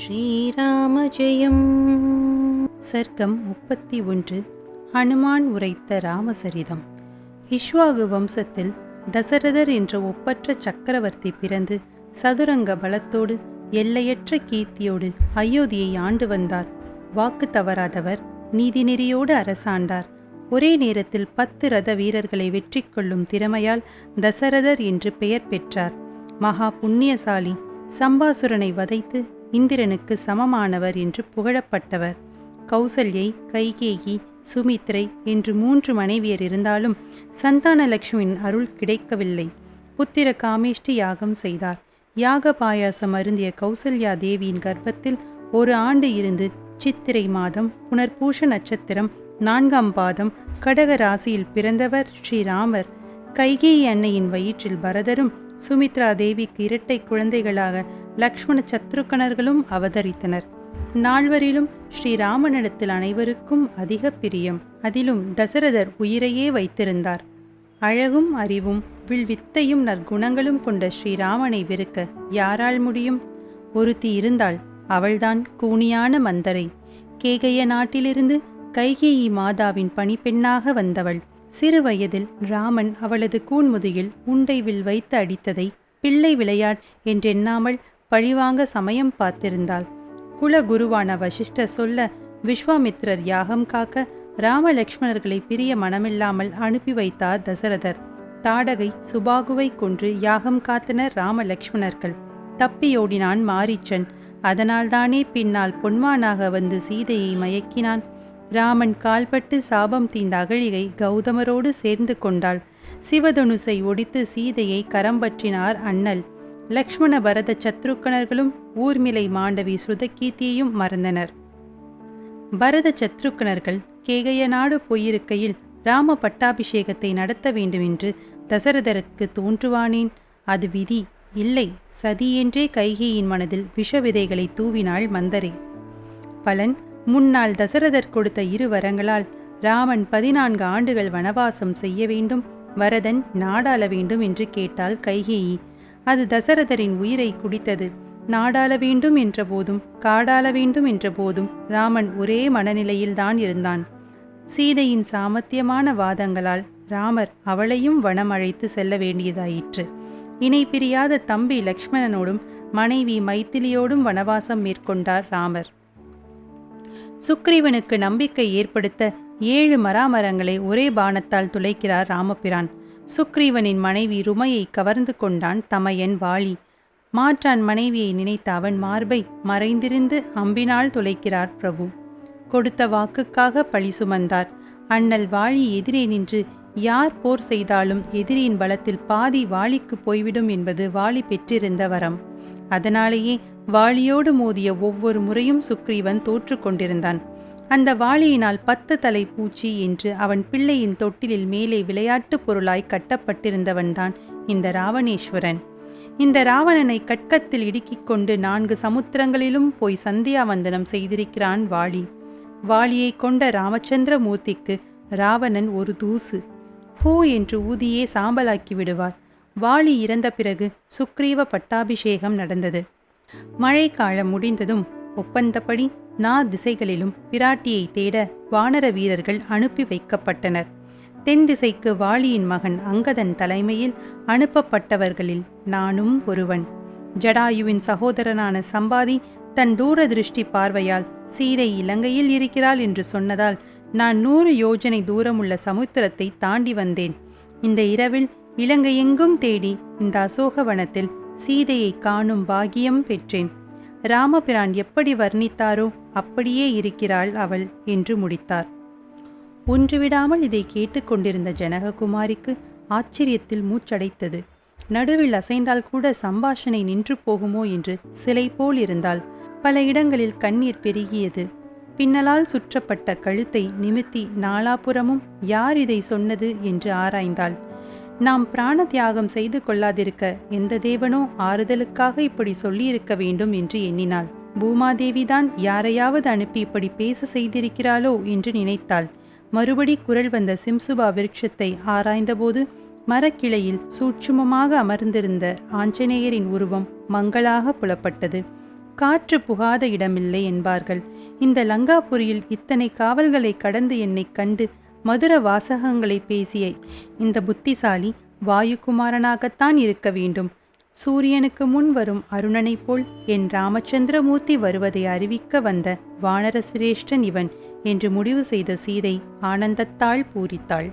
ஸ்ரீராம ஜெயம். சர்க்கம் 31. ஹனுமான் உரைத்த ராமசரிதம். இஷ்வாகு வம்சத்தில் தசரதர் என்ற ஒப்பற்ற சக்கரவர்த்தி பிறந்து சதுரங்க பலத்தோடு எல்லையற்ற கீர்த்தியோடு அயோத்தியை ஆண்டு வந்தார். வாக்கு தவறாதவர், நீதிநெறியோடு அரசாண்டார். ஒரே நேரத்தில் 10 ரத வீரர்களை வெற்றி கொள்ளும் திறமையால் தசரதர் என்று பெயர் பெற்றார். மகா புண்ணியசாலி, சம்பாசுரனை வதைத்து இந்திரனுக்கு சமமானவர் என்று புகழப்பட்டவர். கௌசல்யை, கைகேயி, சுமித்ரை என்று 3 மனைவியர் இருந்தாலும் சந்தான லட்சுமியின் அருள் கிடைக்கவில்லை. புத்திர காமேஷ்டி யாகம் செய்தார். யாக பாயாசம் அருந்திய கௌசல்யா தேவியின் கர்ப்பத்தில் 1 ஆண்டு இருந்து சித்திரை மாதம் புனர்பூஷ நட்சத்திரம் 4ஆம் பாதம் கடக ராசியில் பிறந்தவர் ஸ்ரீராமர். கைகேயி அன்னையின் வயிற்றில் பரதரும் சுமித்ரா தேவிக்கு இரட்டை குழந்தைகளாக லக்ஷ்மண சத்ருக்கணர்களும் அவதரித்தனர். நால்வரிலும் ஸ்ரீராமனிடத்தில் அனைவருக்கும் அதிக பிரியம். அதிலும் தசரதர் உயிரையே வைத்திருந்தார். அழகும் அறிவும் வில்வித்தையும் நற்குணங்களும் கொண்ட ஸ்ரீராமனை வெறுக்க யாரால் முடியும்? ஒருத்தி இருந்தாள். அவள்தான் கூனியான மந்தரை. கேகய நாட்டிலிருந்து கைகேயி மாதாவின் பணிப்பெண்ணாக வந்தவள். சிறு வயதில் ராமன் அவளது கூன்முதுகில் உண்டை வில் வைத்து அடித்ததை பிள்ளை விளையாட் என்றெண்ணாமல் பழிவாங்க சமயம் பார்த்திருந்தாள். குலகுருவான வசிஷ்டர் சொல்ல விஸ்வாமித்ரர் யாகம் காக்க ராம லக்ஷ்மணர்களை பிரிய மனமில்லாமல் அனுப்பி வைத்தார் தசரதர். தாடகை சுபாகுவை கொன்று யாகம் காத்தனர் ராம லக்ஷ்மணர்கள். தப்பியோடினான் மாரீச்சன். அதனால்தானே பின்னால் பொன்மானாக வந்து சீதையை மயக்கினான். ராமன் கால்பட்டு சாபம் தீர்ந்த அகழிகை கௌதமரோடு சேர்ந்து கொண்டாள். சிவதனுசை ஒடித்து சீதையை கரம்பற்றினார் அண்ணல். லக்ஷ்மண பரத சத்ருக்கணர்களும் ஊர்மிளை மாண்டவி ஸ்ருதகீர்த்தியையும் மறந்தனர். பரத சத்ருக்கணர்கள் கேகய நாடு போயிருக்கையில் ராம பட்டாபிஷேகத்தை நடத்த வேண்டுமென்று தசரதருக்கு தோன்றுவானேன்? அது விதி இல்லை, சதி என்றே கைகேயின் மனதில் விஷ விதைகளை தூவினாள் மந்தரை. பலன், முன்னால் தசரதர் கொடுத்த 2 வரங்களால் ராமன் 14 ஆண்டுகள் வனவாசம் செய்ய வேண்டும், வரதன் நாடாள வேண்டும் என்று கேட்டாள் கைகேயி. அது தசரதரின் உயிரை குடித்தது. நாடாள வேண்டும் என்ற போதும் காடாள வேண்டும் என்ற போதும் ராமன் ஒரே மனநிலையில்தான் இருந்தான். சீதையின் சாமர்த்தியமான வாதங்களால் ராமர் அவளையும் வனம் அழைத்து செல்ல வேண்டியதாயிற்று. இணை பிரியாத தம்பி லக்ஷ்மணனோடும் மனைவி மைத்திலியோடும் வனவாசம் மேற்கொண்டார் ராமர். சுக்ரீவனுக்கு நம்பிக்கை ஏற்படுத்த 7 மராமரங்களை ஒரே பாணத்தால் துளைக்கிறார் ராமபிரான். சுக்ரீவனின் மனைவி ருமையை கவர்ந்து கொண்டான் தமையன் வாலி. மாற்றான் மனைவியை நினைத்த அவன் மார்பை மறைந்திருந்து அம்பினால் துளைக்கிறார் பிரபு. கொடுத்த வாக்குக்காக பழி சுமந்தார். அண்ணல் வாலி எதிரே நின்று யார் போர் செய்தாலும் எதிரியின் பலத்தில் பாதி வாலிக்கு போய்விடும் என்பது வாலி பெற்றிருந்த வரம். அதனாலேயே வாலியோடு மோதிய ஒவ்வொரு முறையும் சுக்ரீவன் தோற்று கொண்டிருந்தான். அந்த வாலியினால் 10 தலை பூச்சி என்று அவன் பிள்ளையின் தொட்டிலில் மேலே விளையாட்டு பொருளாய் கட்டப்பட்டிருந்தவன்தான் இந்த ராவணேஸ்வரன். இந்த ராவணனை கட்கத்தில் இடுக்கிக் கொண்டு 4 சமுத்திரங்களிலும் போய் சந்தியாவந்தனம் செய்திருக்கிறான் வாலி. வாலியை கொண்ட ராமச்சந்திர மூர்த்திக்கு ராவணன் ஒரு தூசு. ஹூ என்று ஊதியே சாம்பலாக்கி விடுவார். வாலி இறந்த பிறகு சுக்ரீவ பட்டாபிஷேகம் நடந்தது. மழைக்காலம் முடிந்ததும் ஒப்பந்தப்படி 4 திசைகளிலும் பிராட்டியை தேட வானர வீரர்கள் அனுப்பி வைக்கப்பட்டனர். தென் திசைக்கு வாலியின் மகன் அங்கதன் தலைமையில் அனுப்பப்பட்டவர்களில் நானும் ஒருவன். ஜடாயுவின் சகோதரனான சம்பாதி தன் தூரதிருஷ்டி பார்வையால் சீதை இலங்கையில் இருக்கிறாள் என்று சொன்னதால் நான் 100 யோஜனை தூரமுள்ள சமுத்திரத்தை தாண்டி வந்தேன். இந்த இரவில் இலங்கையெங்கும் தேடி இந்த அசோகவனத்தில் சீதையை காணும் பாகியம் பெற்றேன். ராமபிரான் எப்படி வர்ணித்தாரோ அப்படியே இருக்கிறாள் அவள் என்று முடித்தார். ஒன்றுவிடாமல் இதை கேட்டுக்கொண்டிருந்த ஜனககுமாரிக்கு ஆச்சரியத்தில் மூச்சடைத்தது. நடுவில் அசைந்தால் கூட சம்பாஷணை நின்று போகுமோ என்று சிலை போல் இருந்தாள். பல இடங்களில் கண்ணீர் பெருகியது. பின்னலால் சுற்றப்பட்ட கழுத்தை நிமித்தி நாலாபுறமும் யார் இதை சொன்னது என்று ஆராய்ந்தாள். நாம் பிராண தியாகம் செய்து கொள்ளாதிருக்க எந்த தேவனோ ஆறுதலுக்காக இப்படி சொல்லியிருக்க வேண்டும் என்று எண்ணினாள். பூமாதேவிதான் யாரையாவது அனுப்பி இப்படி பேச செய்திருக்கிறாளோ என்று நினைத்தாள். மறுபடி குரல் வந்த சிம்சுபா விருட்சத்தை ஆராய்ந்தபோது மரக்கிளையில் சூட்சுமமாக அமர்ந்திருந்த ஆஞ்சநேயரின் உருவம் மங்களாக புலப்பட்டது. காற்று புகாத இடமில்லை என்பார்கள். இந்த லங்காபுரியில் இத்தனை காவல்களை கடந்து என்னை கண்டு மதுர வாசகங்களை பேசிய இந்த புத்திசாலி வாயுகுமாரனாகத்தான் இருக்க வேண்டும். சூரியனுக்கு முன் வரும் அருணனைப் போல் என் ராமச்சந்திரமூர்த்தி வருவதை அறிவிக்க வந்த வானர சிரேஷ்டன் இவன் என்று முடிவு செய்த சீதை ஆனந்தத்தால் பூரித்தாள்.